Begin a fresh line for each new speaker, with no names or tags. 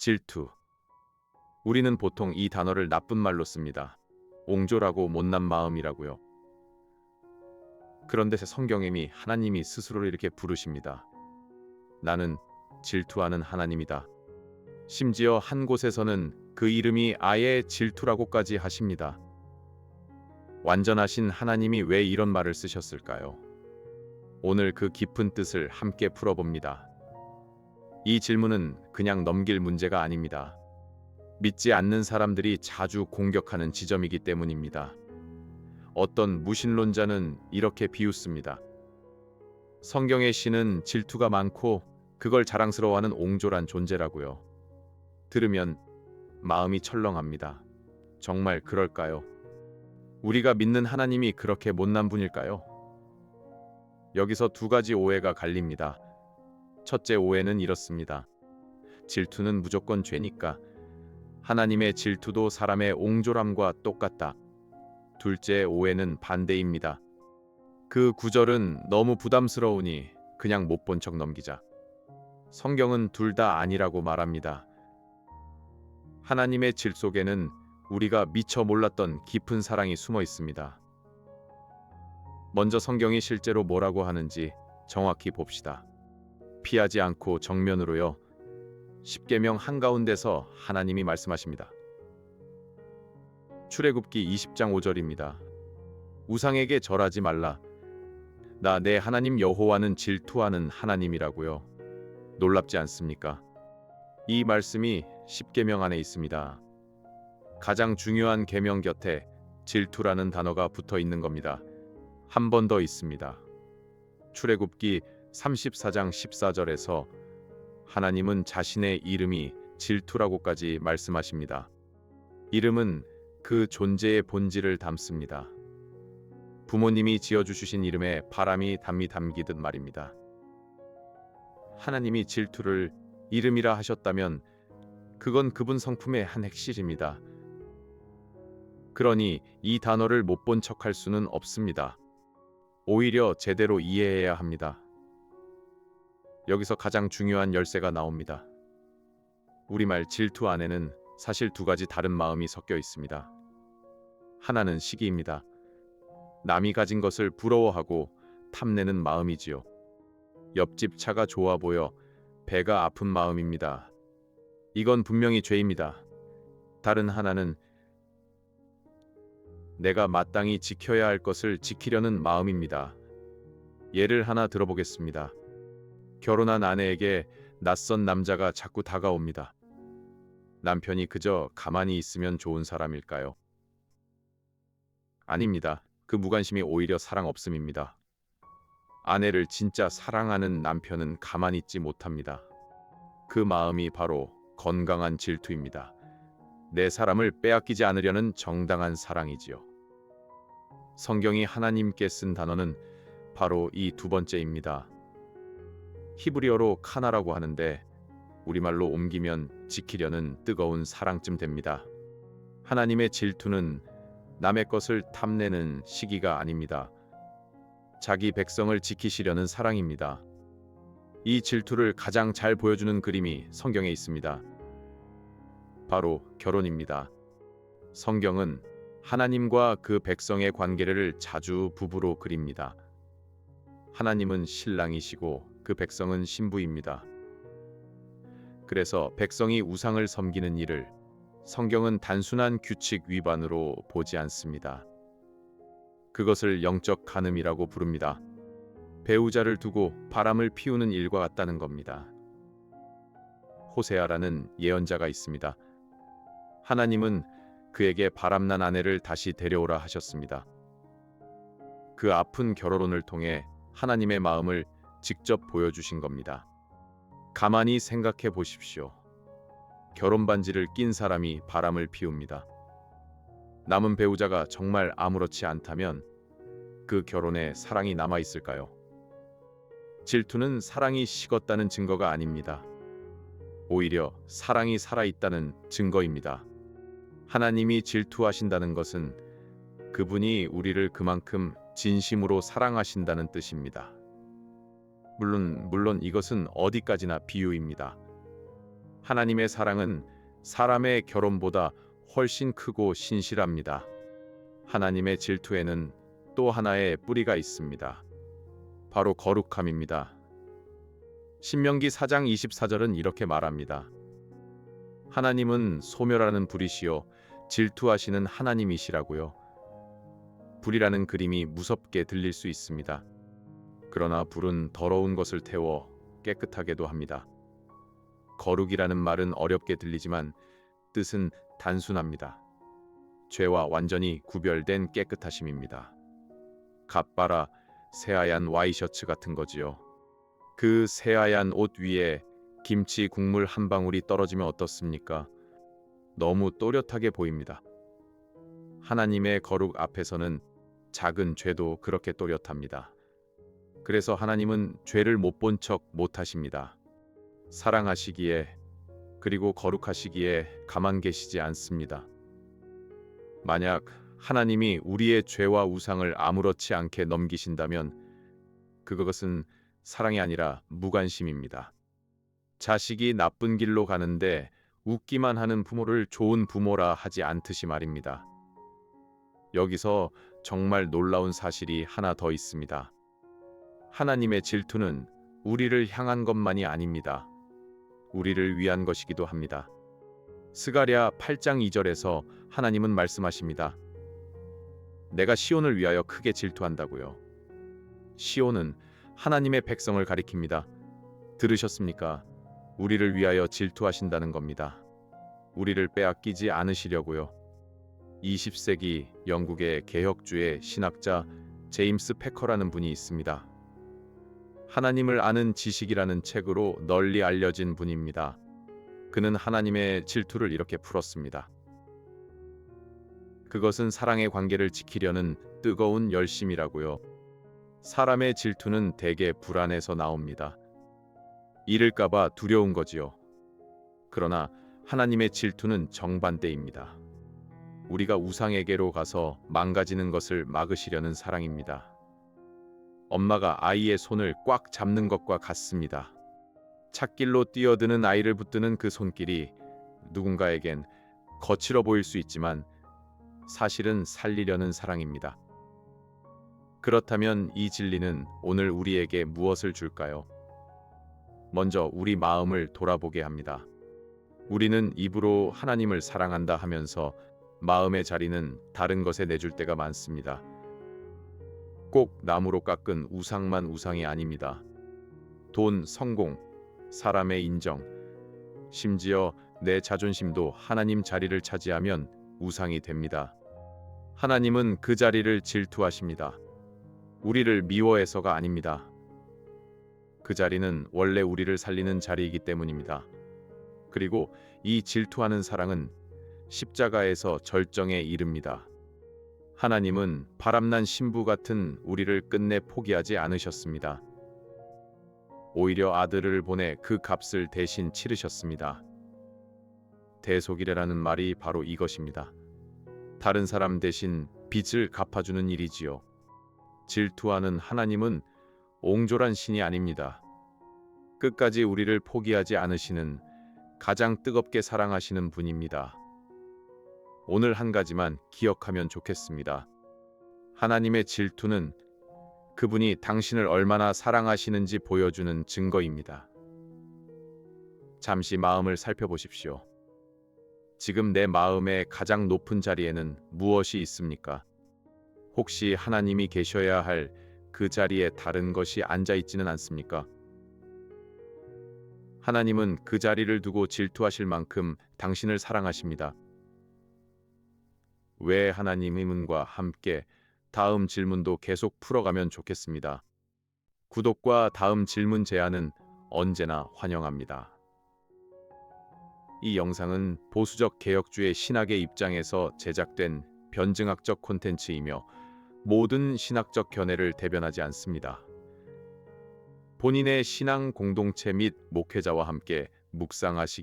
질투. 우리는 보통 이 단어를 나쁜 말로 씁니다. 옹졸하고 못난 마음이라고요. 그런데 성경에미 하나님이 스스로를 이렇게 부르십니다. 나는 질투하는 하나님이다. 심지어 한 곳에서는 그 이름이 아예 질투라고까지 하십니다. 완전하신 하나님이 왜 이런 말을 쓰셨을까요? 오늘 그 깊은 뜻을 함께 풀어봅니다. 이 질문은 그냥 넘길 문제가 아닙니다. 믿지 않는 사람들이 자주 공격하는 지점이기 때문입니다. 어떤 무신론자는 이렇게 비웃습니다. 성경의 신은 질투가 많고 그걸 자랑스러워하는 옹졸한 존재라고요. 들으면 마음이 철렁합니다. 정말 그럴까요? 우리가 믿는 하나님이 그렇게 못난 분일까요? 여기서 두 가지 오해가 갈립니다. 첫째 오해는 이렇습니다. 질투는 무조건 죄니까 하나님의 질투도 사람의 옹졸함과 똑같다. 둘째 오해는 반대입니다. 그 구절은 너무 부담스러우니 그냥 못 본 척 넘기자. 성경은 둘 다 아니라고 말합니다. 하나님의 질 속에는 우리가 미처 몰랐던 깊은 사랑이 숨어 있습니다. 먼저 성경이 실제로 뭐라고 하는지 정확히 봅시다. 피하지 않고 정면으로요. 십계명 한가운데서 하나님이 말씀하십니다. 출애굽기 20장 5절입니다. 우상에게 절하지 말라. 나 내 하나님 여호와는 질투하는 하나님이라고요. 놀랍지 않습니까? 이 말씀이 십계명 안에 있습니다. 가장 중요한 계명 곁에 질투라는 단어가 붙어 있는 겁니다. 한 번 더 있습니다. 출애굽기 34장 14절에서 하나님은 자신의 이름이 질투라고까지 말씀하십니다. 이름은 그 존재의 본질을 담습니다. 부모님이 지어주신 이름에 바람이 담이 담기듯 말입니다. 하나님이 질투를 이름이라 하셨다면 그건 그분 성품의 한 핵심입니다. 그러니 이 단어를 못 본 척할 수는 없습니다. 오히려 제대로 이해해야 합니다. 여기서 가장 중요한 열쇠가 나옵니다. 우리말 질투 안에는 사실 두 가지 다른 마음이 섞여 있습니다. 하나는 시기입니다. 남이 가진 것을 부러워하고 탐내는 마음이지요. 옆집 차가 좋아 보여 배가 아픈 마음입니다. 이건 분명히 죄입니다. 다른 하나는 내가 마땅히 지켜야 할 것을 지키려는 마음입니다. 예를 하나 들어보겠습니다. 결혼한 아내에게 낯선 남자가 자꾸 다가옵니다. 남편이 그저 가만히 있으면 좋은 사람일까요? 아닙니다. 그 무관심이 오히려 사랑 없음입니다. 아내를 진짜 사랑하는 남편은 가만히 있지 못합니다. 그 마음이 바로 건강한 질투입니다. 내 사람을 빼앗기지 않으려는 정당한 사랑이지요. 성경이 하나님께 쓴 단어는 바로 이 두 번째입니다. 히브리어로 카나라고 하는데 우리말로 옮기면 지키려는 뜨거운 사랑쯤 됩니다. 하나님의 질투는 남의 것을 탐내는 시기가 아닙니다. 자기 백성을 지키시려는 사랑입니다. 이 질투를 가장 잘 보여주는 그림이 성경에 있습니다. 바로 결혼입니다. 성경은 하나님과 그 백성의 관계를 자주 부부로 그립니다. 하나님은 신랑이시고 그 백성은 신부입니다. 그래서 백성이 우상을 섬기는 일을 성경은 단순한 규칙 위반으로 보지 않습니다. 그것을 영적 간음이라고 부릅니다. 배우자를 두고 바람을 피우는 일과 같다는 겁니다. 호세아라는 예언자가 있습니다. 하나님은 그에게 바람난 아내를 다시 데려오라 하셨습니다. 그 아픈 결혼을 통해 하나님의 마음을 직접 보여주신 겁니다. 가만히 생각해 보십시오. 결혼 반지를 낀 사람이 바람을 피웁니다. 남은 배우자가 정말 아무렇지 않다면 그 결혼에 사랑이 남아 있을까요? 질투는 사랑이 식었다는 증거가 아닙니다. 오히려 사랑이 살아있다는 증거입니다. 하나님이 질투하신다는 것은 그분이 우리를 그만큼 진심으로 사랑하신다는 뜻입니다. 물론 이것은 어디까지나 비유입니다. 하나님의 사랑은 사람의 결혼보다 훨씬 크고 신실합니다. 하나님의 질투에는 또 하나의 뿌리가 있습니다. 바로 거룩함입니다. 신명기 4장 24절은 이렇게 말합니다. 하나님은 소멸하는 불이시요 질투하시는 하나님이시라고요. 불이라는 그림이 무섭게 들릴 수 있습니다. 그러나 불은 더러운 것을 태워 깨끗하게도 합니다. 거룩이라는 말은 어렵게 들리지만 뜻은 단순합니다. 죄와 완전히 구별된 깨끗하심입니다. 갓바라 새하얀 와이셔츠 같은 거지요. 그 새하얀 옷 위에 김치 국물 한 방울이 떨어지면 어떻습니까? 너무 또렷하게 보입니다. 하나님의 거룩 앞에서는 작은 죄도 그렇게 또렷합니다. 그래서 하나님은 죄를 못 본 척 못하십니다. 사랑하시기에 그리고 거룩하시기에 가만 계시지 않습니다. 만약 하나님이 우리의 죄와 우상을 아무렇지 않게 넘기신다면 그것은 사랑이 아니라 무관심입니다. 자식이 나쁜 길로 가는데 웃기만 하는 부모를 좋은 부모라 하지 않듯이 말입니다. 여기서 정말 놀라운 사실이 하나 더 있습니다. 하나님의 질투는 우리를 향한 것만이 아닙니다. 우리를 위한 것이기도 합니다. 스가랴 8장 2절에서 하나님은 말씀하십니다. 내가 시온을 위하여 크게 질투한다고요. 시온은 하나님의 백성을 가리킵니다. 들으셨습니까? 우리를 위하여 질투하신다는 겁니다. 우리를 빼앗기지 않으시려고요. 20세기 영국의 개혁주의 신학자 제임스 패커라는 분이 있습니다. 하나님을 아는 지식이라는 책으로 널리 알려진 분입니다. 그는 하나님의 질투를 이렇게 풀었습니다. 그것은 사랑의 관계를 지키려는 뜨거운 열심이라고요. 사람의 질투는 대개 불안에서 나옵니다. 잃을까봐 두려운 거지요. 그러나 하나님의 질투는 정반대입니다. 우리가 우상에게로 가서 망가지는 것을 막으시려는 사랑입니다. 엄마가 아이의 손을 꽉 잡는 것과 같습니다. 찻길로 뛰어드는 아이를 붙드는 그 손길이 누군가에겐 거칠어 보일 수 있지만 사실은 살리려는 사랑입니다. 그렇다면 이 진리는 오늘 우리에게 무엇을 줄까요? 먼저 우리 마음을 돌아보게 합니다. 우리는 입으로 하나님을 사랑한다 하면서 마음의 자리는 다른 것에 내줄 때가 많습니다. 꼭 나무로 깎은 우상만 우상이 아닙니다. 돈, 성공, 사람의 인정, 심지어 내 자존심도 하나님 자리를 차지하면 우상이 됩니다. 하나님은 그 자리를 질투하십니다. 우리를 미워해서가 아닙니다. 그 자리는 원래 우리를 살리는 자리이기 때문입니다. 그리고 이 질투하는 사랑은 십자가에서 절정에 이릅니다. 하나님은 바람난 신부 같은 우리를 끝내 포기하지 않으셨습니다. 오히려 아들을 보내 그 값을 대신 치르셨습니다. 대속이라는 말이 바로 이것입니다. 다른 사람 대신 빚을 갚아주는 일이지요. 질투하는 하나님은 옹졸한 신이 아닙니다. 끝까지 우리를 포기하지 않으시는 가장 뜨겁게 사랑하시는 분입니다. 오늘 한 가지만 기억하면 좋겠습니다. 하나님의 질투는 그분이 당신을 얼마나 사랑하시는지 보여주는 증거입니다. 잠시 마음을 살펴보십시오. 지금 내 마음의 가장 높은 자리에는 무엇이 있습니까? 혹시 하나님이 계셔야 할 그 자리에 다른 것이 앉아 있지는 않습니까? 하나님은 그 자리를 두고 질투하실 만큼 당신을 사랑하십니다. 왜 하나님과 함께 다음 질문도 계속 풀어가면 좋겠습니다. 구독과 다음 질문 제안은 언제나 환영합니다. 이 영상은 보수적 개혁주의 신학의 입장에서 제작된 변증학적 콘텐츠이며 모든 신학적 견해를 대변하지 않습니다. 본인의 신앙 공동체 및 목회자와 함께 묵상하시기